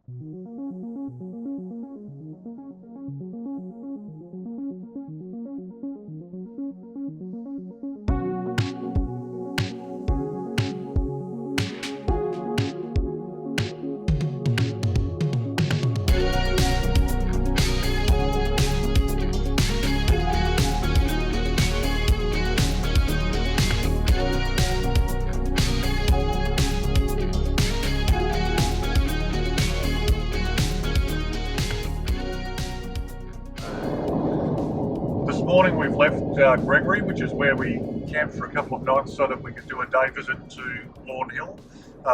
This morning we've left Gregory, which is where we camped for a couple of nights so that we could do a day visit to Lawn Hill,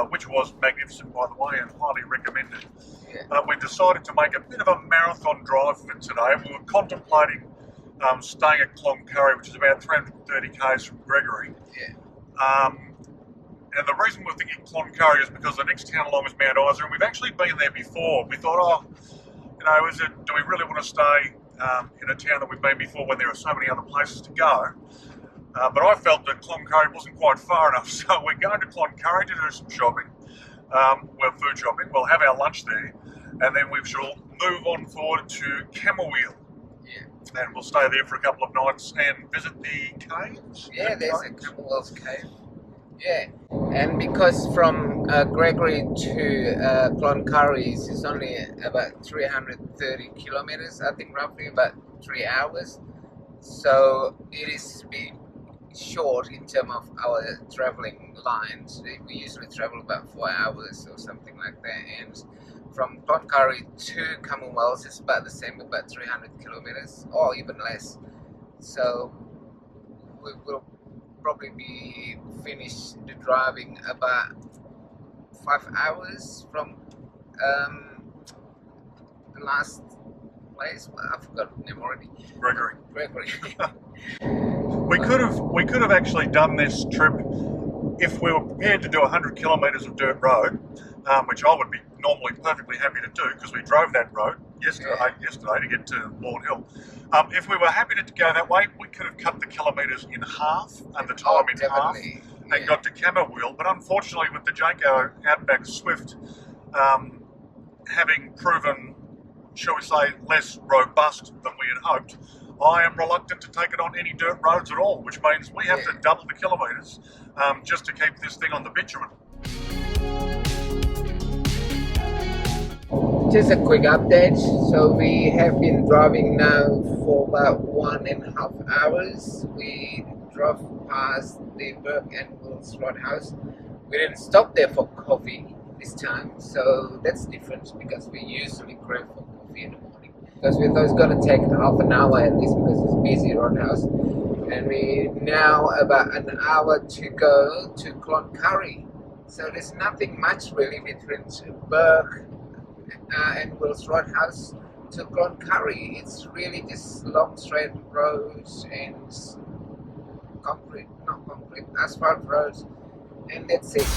which was magnificent by the way and highly recommended. We decided to make a bit of a marathon drive for today. We were contemplating staying at Cloncurry, which is about 330 k's from Gregory. And the reason we're thinking Cloncurry is because the next town along is Mount Isa, and we've actually been there before. We thought, do we really want to stay in a town that we've been before when there are so many other places to go? But I felt that Cloncurry wasn't quite far enough, so we're going to Cloncurry to do some shopping, food shopping. We'll have our lunch there, and then we shall move on forward to Camooweal. And we'll stay there for a couple of nights and visit the caves. Yeah, there's a Camooweal's cave. Yeah, and because from Gregory to Cloncurry is only about 330 kilometers, I think roughly about 3 hours. So it is a bit short in terms of our traveling lines. We usually travel about 4 hours or something like that. And from Cloncurry to Camooweal is about the same, about 300 kilometers or even less. So we will probably be finished the driving about 5 hours from the last place. Well, I forgot the name already. Gregory. We could have actually done this trip if we were prepared to do 100 kilometres of dirt road, which I would be normally perfectly happy to do because we drove that road yesterday to get to Lawn Hill. If we were happy to go that way, we could have cut the kilometres in half and the time in half and got to Camooweal. But unfortunately, with the Jayco Outback Swift having proven, shall we say, less robust than we had hoped, I am reluctant to take it on any dirt roads at all, which means we have to double the kilometres just to keep this thing on the bitumen. Just a quick update. So we have been driving now for about 1.5 hours. We drove past the Burke and Will's Roadhouse. We didn't stop there for coffee this time, so that's different because we usually crave for coffee in the morning. Because we thought it was going to take half an hour at least because it's busy Roadhouse. And we now about an hour to go to Cloncurry. So there's nothing much really between Burke and Will's Roadhouse to Cloncurry. It's really just long straight roads and asphalt roads, and that's it.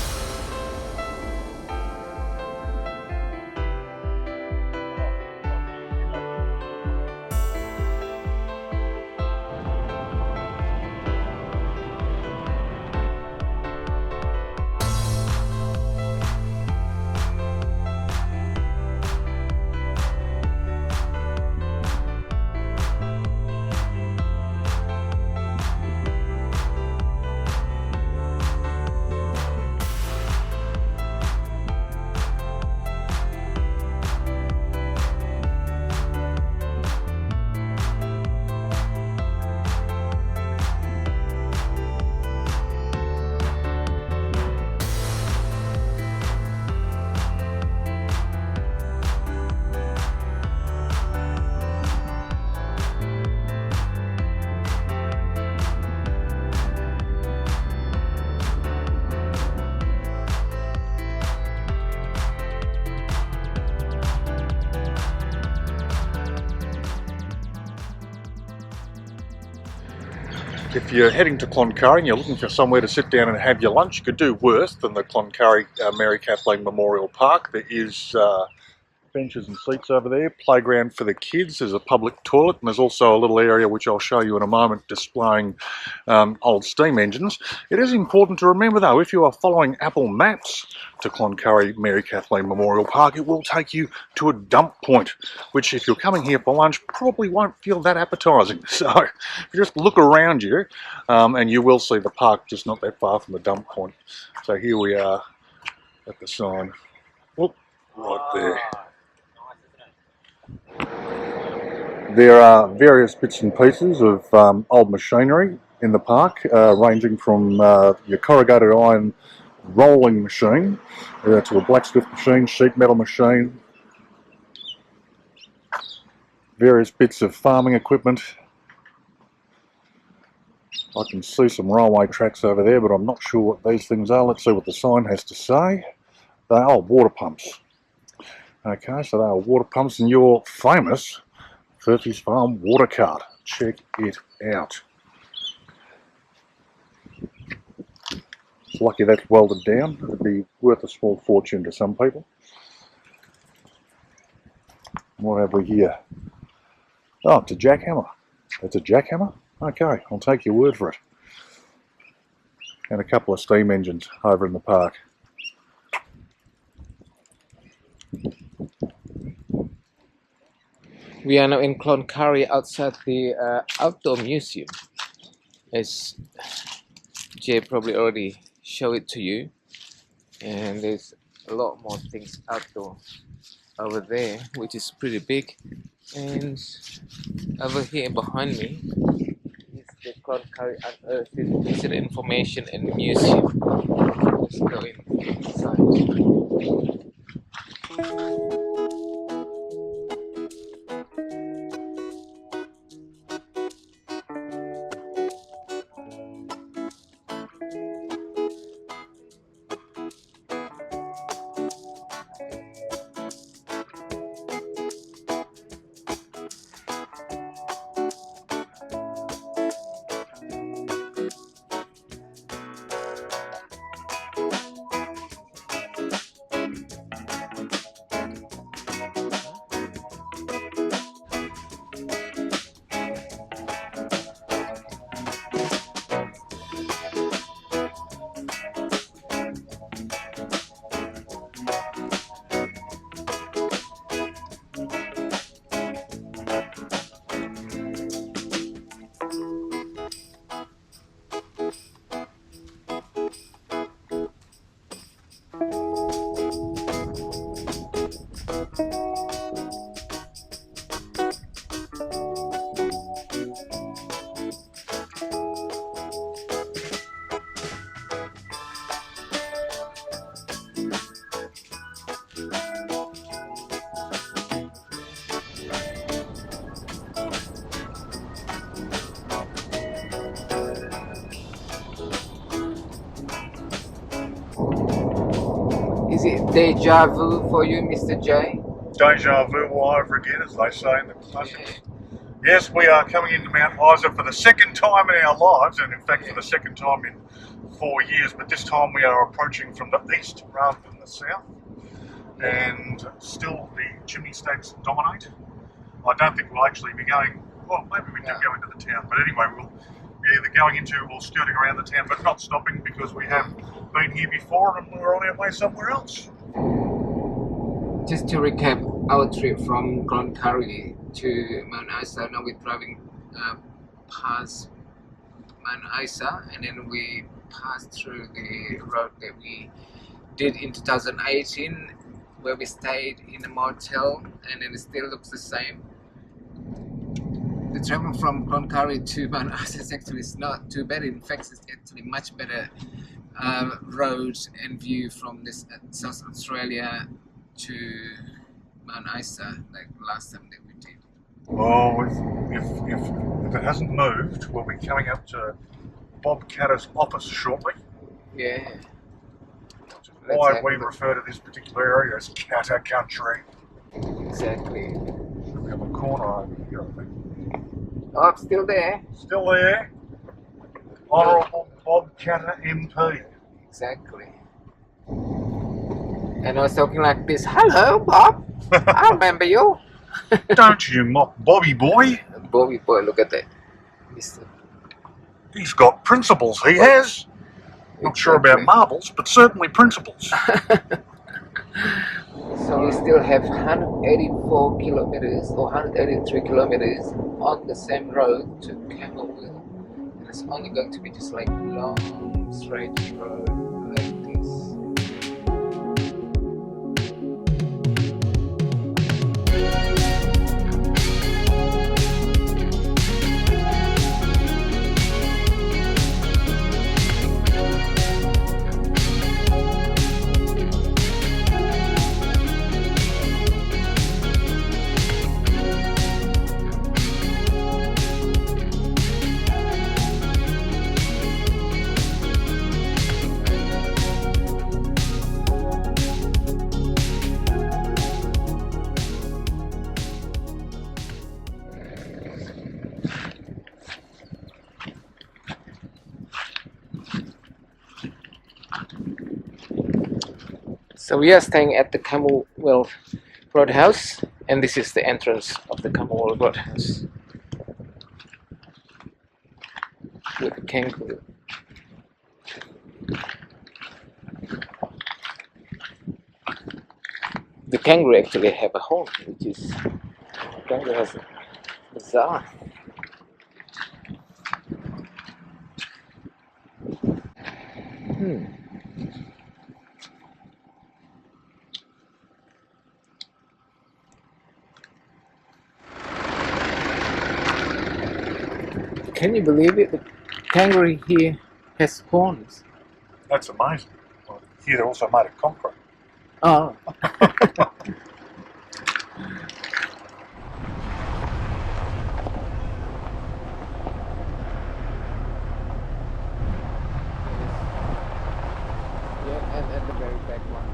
If you're heading to Cloncurry and you're looking for somewhere to sit down and have your lunch, you could do worse than the Cloncurry Mary Kathleen Memorial Park. There is benches and seats over there, playground for the kids, there's a public toilet, and there's also a little area which I'll show you in a moment displaying old steam engines. It is important to remember though, if you are following Apple Maps to Cloncurry Mary Kathleen Memorial Park, it will take you to a dump point, which if you're coming here for lunch probably won't feel that appetising. So if you just look around you and you will see the park just not that far from the dump point. So here we are at the sign. Whoop, right there. There are various bits and pieces of old machinery in the park, ranging from your corrugated iron rolling machine to a blacksmith machine, sheet metal machine, various bits of farming equipment. I can see some railway tracks over there, but I'm not sure what these things are. Let's see what the sign has to say. They are water pumps. Okay, so they are water pumps, and your famous Furphy's Farm water cart. Check it out. It's lucky that's welded down. It'd be worth a small fortune to some people. What have we here? Oh, it's a jackhammer. It's a jackhammer? Okay, I'll take your word for it. And a couple of steam engines over in the park. We are now in Cloncurry outside the outdoor museum. As Jay probably already showed it to you, and there's a lot more things outdoor over there, which is pretty big. And over here behind me is the Cloncurry Unearthed Visitor Information and Museum. Let's go inside. Is it deja vu for you, Mr. J? Deja vu all over again, as they say in the classics. Yeah. Yes, we are coming into Mount Isa for the second time in our lives, and in fact for the second time in 4 years, but this time we are approaching from the east rather than the south, and still the chimney stacks dominate. I don't think we'll actually be going, well, maybe we do go into the town, but anyway, we'll be either going into or skirting around the town, but not stopping because we have been here before and we're on our way somewhere else. Just to recap our trip from Cloncurry to Mount Isa, now we're driving past Mount Isa, and then we passed through the road that we did in 2018, where we stayed in a motel, and then it still looks the same. The travel from Cloncurry to Mount Isa is actually not too bad. In fact, it's actually much better road and view from this South Australia to Mount Isa, like last time that we did. Oh, if it hasn't moved, we'll be coming up to Bob Catter's office shortly. Yeah. Which is why we refer to this particular area as Catter Country. Exactly. Should be on the corner over here, I think. Oh, I'm still there. Still there. Honourable Bob Catter MP. Exactly. And I was talking like this, hello, Bob. I remember you. Don't you mock Bobby boy. Bobby boy, look at that. He's got principles, he has. Not sure about marbles, but certainly principles. So we still have 184 kilometers or 183 kilometers on the same road to Camooweal. And it's only going to be just like long straight road like this. So we are staying at the Camooweal Roadhouse, and this is the entrance of the Camooweal Roadhouse with the kangaroo. The kangaroo actually have a horn, which is kangaroo has bizarre. Can you believe it? The kangaroo here has horns. That's amazing. Well, here they're also made of concrete. Oh. Yeah, and at the very back one.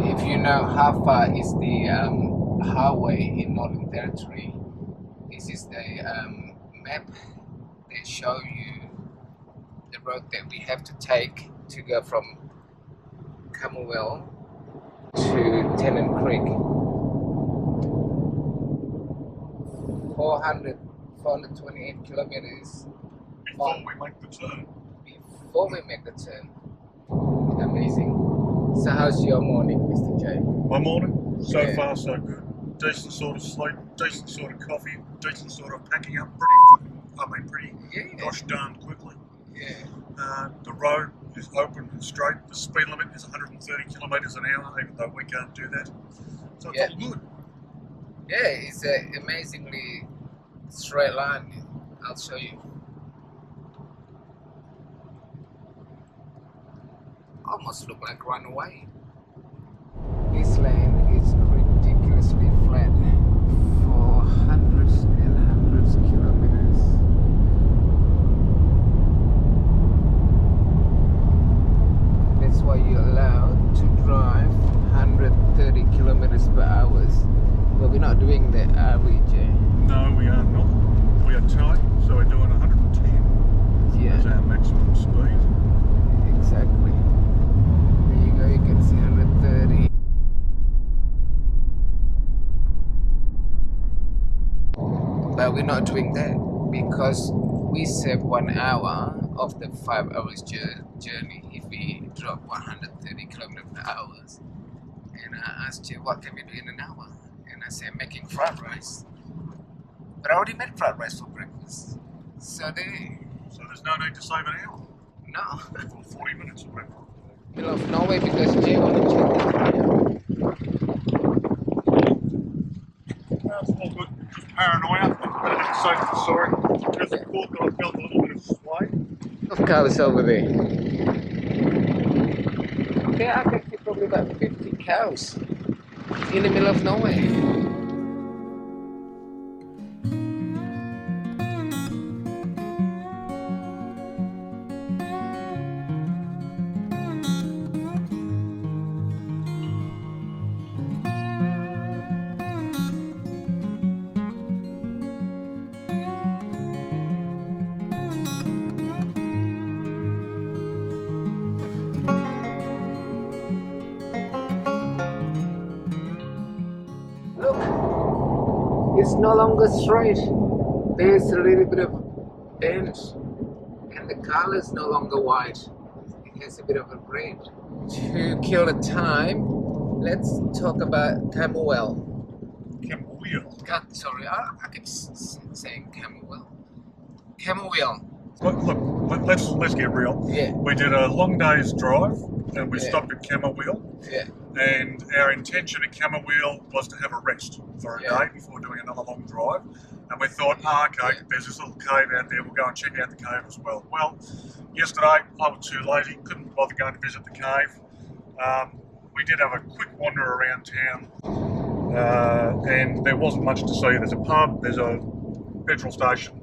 If you know how far is the highway in Northern Territory, this is the map. They show you the road that we have to take to go from Camooweal to Tennant Creek. 428 kilometers Before we make the turn. before we make the turn. Amazing. So how's your morning, Mr. J? My morning, so Yeah. far so good. Decent sort of sleep, decent sort of coffee, decent sort of packing up. Pretty gosh darn quickly. Yeah. The road is open and straight. The speed limit is 130 kilometres an hour, even though we can't do that. So it's all good. Yeah, it's an amazingly straight line. I'll show you. Almost look like runaway. This land is ridiculously flat for hundreds and hundreds of kilometers. not doing that because we save 1 hour of the 5 hours journey if we drop 130 kilometers per hour. And I asked you, what can we do in an hour? And I said, making fried rice. But I already made fried rice for breakfast. So there's no need to save an hour. No. Or 40 minutes or whatever. Middle of nowhere because Jay wanted to check It's all good. Just paranoia. Sorry. There's a court that I felt a little bit of sway. of cows over there. There are actually probably about 50 cows in the middle of nowhere. Look, it's no longer straight. There's a little bit of bend, and the color is no longer white. It has a bit of a red. To kill the time, let's talk about Camooweal. Camooweal. Sorry, I keep saying Camooweal. Camooweal. Look, let's get real. Yeah. We did a long day's drive and we Yeah. stopped at Camooweal. Yeah. And our intention at Camooweal was to have a rest for a Yeah. day before doing another long drive. And we thought, okay, there's this little cave out there, we'll go and check out the cave as well. Well, yesterday I was too lazy, couldn't bother going to visit the cave. We did have a quick wander around town and there wasn't much to see. There's a pub, there's a petrol station,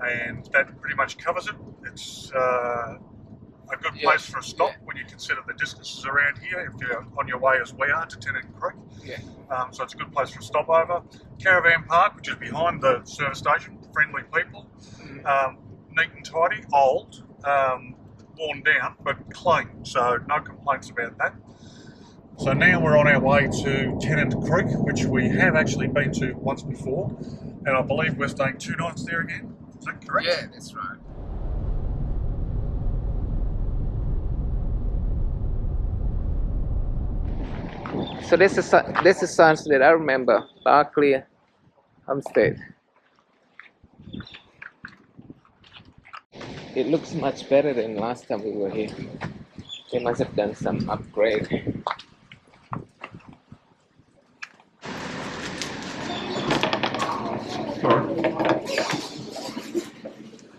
and that pretty much covers it. It's a good place for a stop when you consider the distances around here, if you're on your way as we are to Tennant Creek. Yeah. So it's a good place for a stopover. Caravan park, which is behind the service station, friendly people, neat and tidy, old, worn down, but clean, so no complaints about that. So now we're on our way to Tennant Creek, which we have actually been to once before, and I believe we're staying 2 nights there again. Is that correct? Yeah, that's right. So this is signs that I remember. Barclay, Homestead. It looks much better than last time we were here. They must have done some upgrade.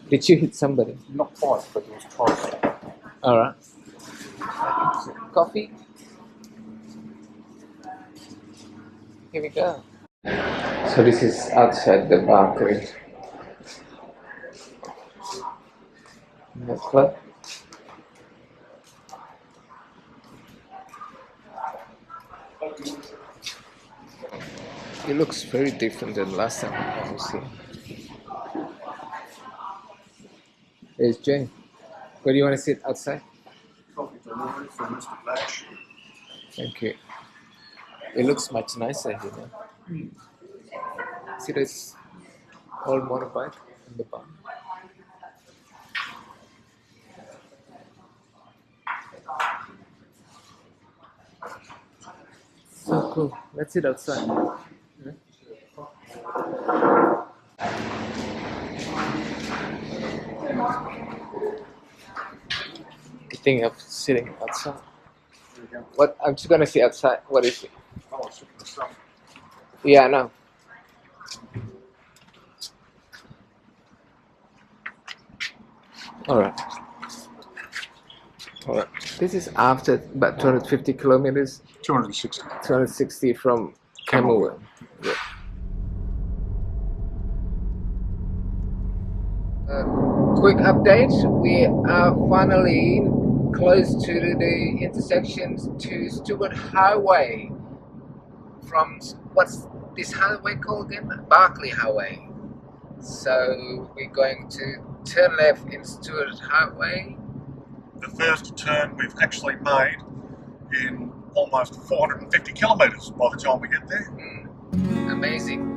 Did you hit somebody? Not quite, but it was close. Alright. Coffee? Here we go. So this is outside the Barclay club. It looks very different than last time I was here. There's Jane. Where do you want to sit? Outside? Coffee delivery for Mr. Flash. Thank you. It looks much nicer here now. See, there's old motorbike in the barn. So cool. Let's sit outside. Good thing of sitting outside. What? I'm just gonna sit outside. What is it? Oh, it's looking for some. Yeah, I know. Alright. Alright. This is after about 250 kilometers. 260. 260 from Camooweal. Yeah. Quick update. We are finally close to the intersections to Stewart Highway. From what's this highway called again? Barclay Highway. So we're going to turn left in Stewart Highway. The first turn we've actually made in almost 450 kilometres by the time we get there. Amazing.